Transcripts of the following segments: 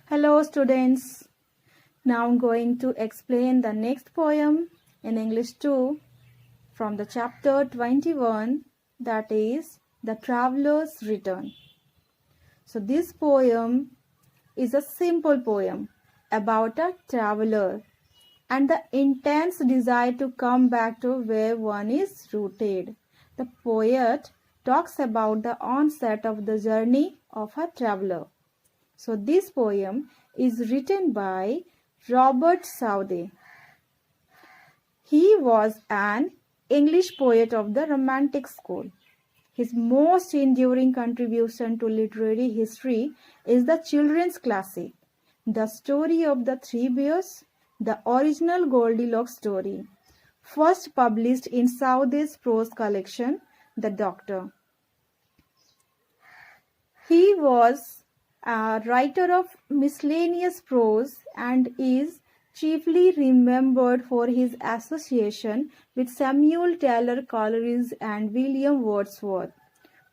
Hello students. Now I'm going to explain the next poem in English too from the chapter 21, that is The Traveler's Return. So this poem is a simple poem about a traveler and the intense desire to come back to where one is rooted. The poet talks about the onset of the journey of a traveler. So this poem is written by Robert Southey. He was an English poet of the Romantic school. His most enduring contribution to literary history is the children's classic, The Story of the Three Bears, the original Goldilocks story, first published in Southey's prose collection, The Doctor. He was a writer of miscellaneous prose and is chiefly remembered for his association with Samuel Taylor Coleridge and William Wordsworth,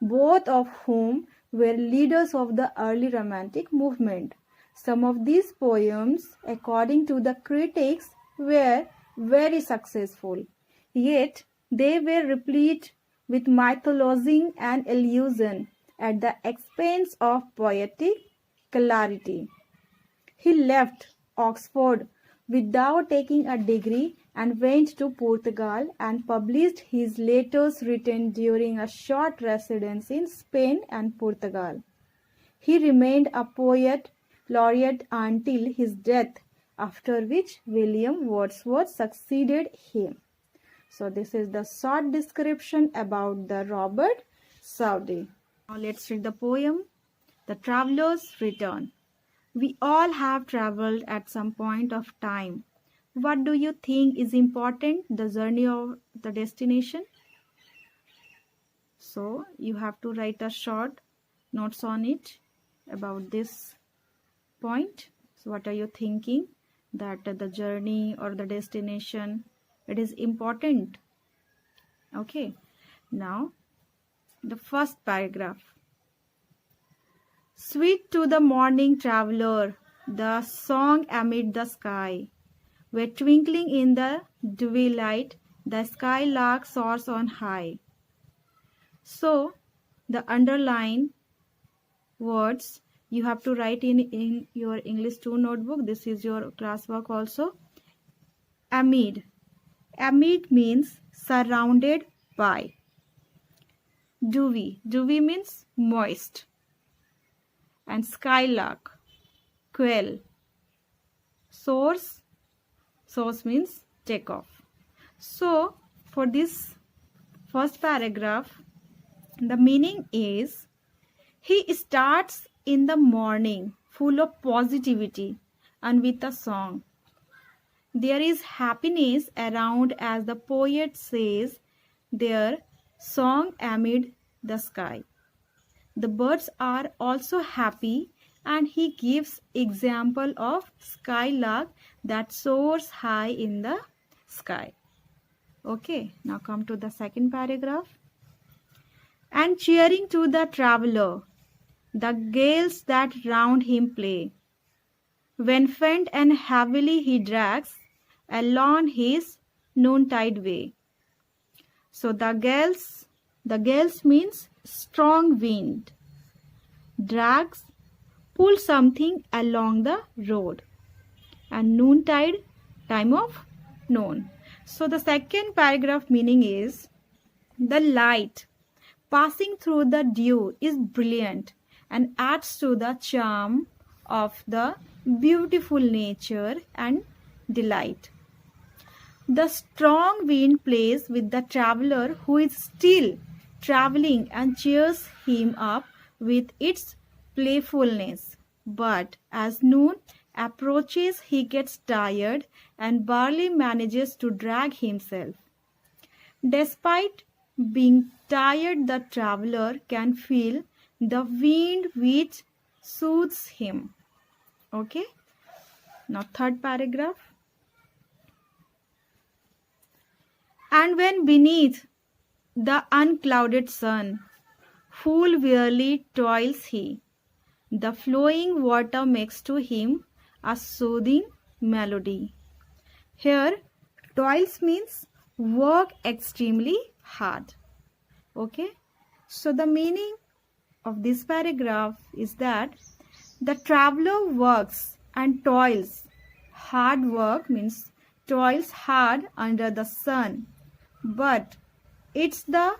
both of whom were leaders of the early Romantic movement. Some of these poems, according to the critics, were very successful, yet they were replete with mythologizing and allusion at the expense of poetic clarity. He left Oxford without taking a degree and went to Portugal and published his letters written during a short residence in Spain and Portugal. He remained a poet laureate until his death, after which William Wordsworth succeeded him. So this is the short description about the Robert Southey. Now let's read the poem, The Traveler's Return. We all have traveled at some point of time. What do you think is important, the journey or the destination? So you have to write a short notes on it about this point. So what are you thinking, that the journey or the destination, it is important? Okay, now the first paragraph. Sweet to the morning traveler, the song amid the sky, where twinkling in the dewy light, the skylark soars on high. So the underline words you have to write in your English 2 notebook. This is your classwork also. Amid. Amid means surrounded by. Dewy. Dewy means moist. And skylark. Quail. Source. Source means take off. So for this first paragraph, the meaning is he starts in the morning full of positivity and with a song. There is happiness around, as the poet says, their song amid the sky. The birds are also happy, and he gives example of skylark that soars high in the sky. Okay, now come to the second paragraph. And cheering to the traveler, the gales that round him play, when faint and heavily he drags along his noontide way. So the gales means strong wind, drags, pull something along the road, and noontide, time of noon. So the second paragraph meaning is the light passing through the dew is brilliant and adds to the charm of the beautiful nature and delight. The strong wind plays with the traveler who is still traveling and cheers him up with its playfulness. But as noon approaches, he gets tired and barely manages to drag himself. Despite being tired, the traveler can feel the wind which soothes him. Okay. Now third paragraph. And when beneath the unclouded sun full wearily toils he, The flowing water makes to him a soothing melody. Here, toils means work extremely hard. Okay, so the meaning of this paragraph is that the traveler works and toils. Hard work means toils hard under the sun, but it's the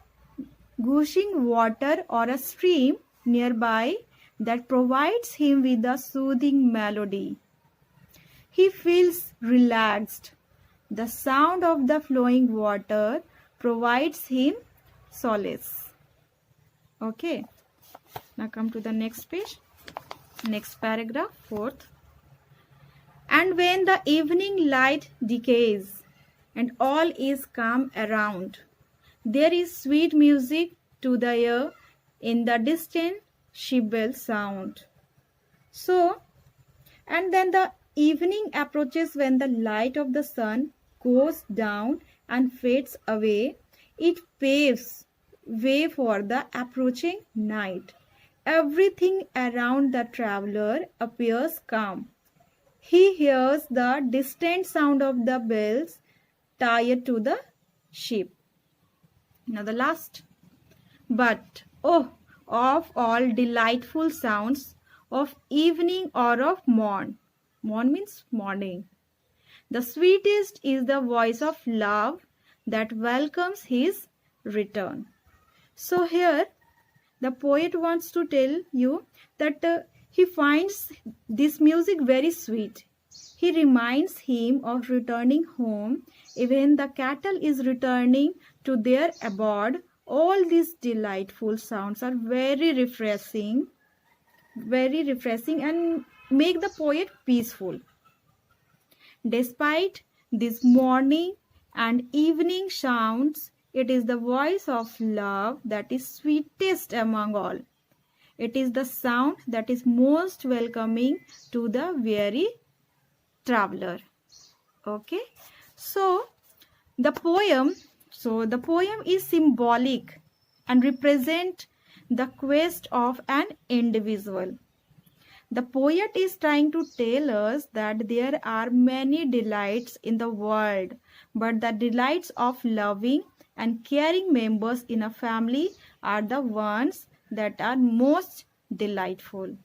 gushing water or a stream nearby that provides him with a soothing melody. He feels relaxed. The sound of the flowing water provides him solace. Okay, now come to the next page. Next paragraph, fourth. And when the evening light decays and all is calm around, there is sweet music to the ear in the distant ship bell sound. So, and then the evening approaches when the light of the sun goes down and fades away. It paves way for the approaching night. Everything around the traveler appears calm. He hears the distant sound of the bells tied to the ship. Now the last. But, oh, of all delightful sounds of evening or of morn. Morn means morning. The sweetest is the voice of love that welcomes his return. So here, the poet wants to tell you that he finds this music very sweet. He reminds him of returning home. Even the cattle is returning to their abode. All these delightful sounds are very refreshing and make the poet peaceful. Despite this morning and evening sounds, it is the voice of love that is sweetest among all. It is the sound that is most welcoming to the weary traveler. Okay, so the poem is symbolic and represent the quest of an individual. The poet is trying to tell us that there are many delights in the world, but the delights of loving and caring members in a family are the ones that are most delightful.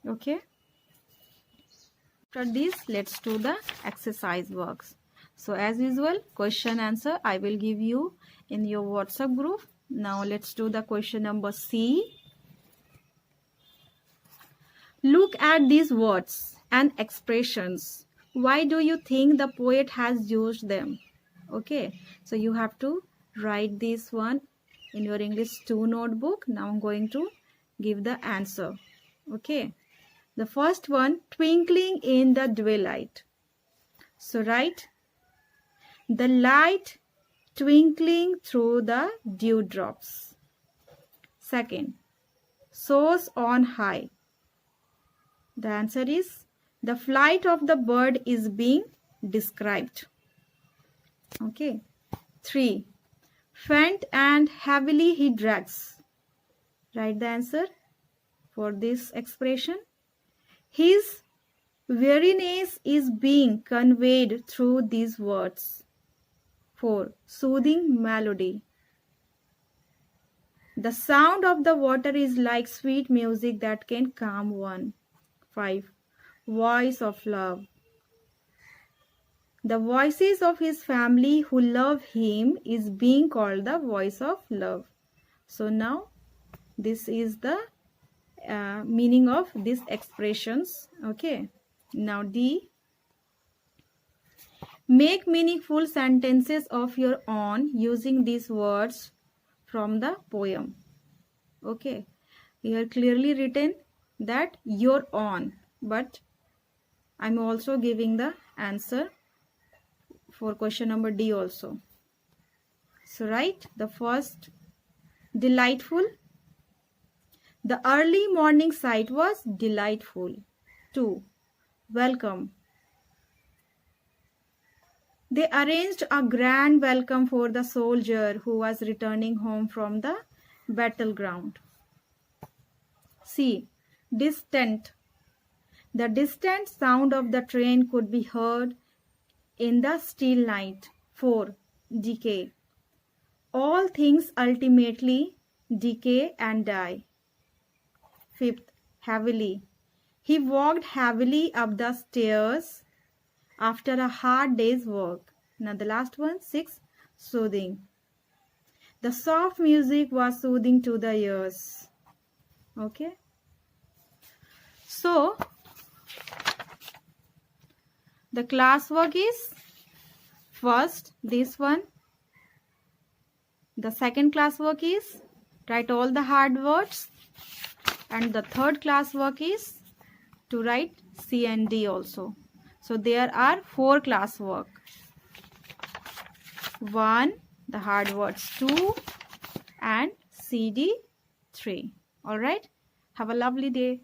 Okay. After this, let's do the exercise works. So as usual, question answer I will give you in your WhatsApp group. Now let's do the question number C. Look at these words and expressions. Why do you think the poet has used them? Okay, so you have to write this one in your English 2 notebook. Now I'm going to give the answer. Okay, the first one, twinkling in the twilight. So write, the light twinkling through the dewdrops. Second, soars on high. The answer is, the flight of the bird is being described. Okay. 3. Faint and heavily he drags. Write the answer for this expression. His weariness is being conveyed through these words. 4. Soothing melody. The sound of the water is like sweet music that can calm one. 5. Voice of love. The voices of his family who love him is being called the voice of love. So now this is the meaning of these expressions. Okay. Now D. Make meaningful sentences of your own using these words from the poem. Okay. Here clearly written that your own, but I'm also giving the answer for question number D also. So write the first, delightful. The early morning sight was delightful. 2. Welcome. They arranged a grand welcome for the soldier who was returning home from the battleground. C. Distant. The distant sound of the train could be heard in the still night. 4. Decay. All things ultimately decay and die. 5th. Heavily. He walked heavily up the stairs after a hard day's work. Now the last one, 6. Soothing. The soft music was soothing to the ears. Okay. So, the classwork is first this one. The second classwork is write all the hard words. And the third classwork is to write C and D also. So there are 4 classwork. 1, the hard words 2 and CD 3. Alright. Have a lovely day.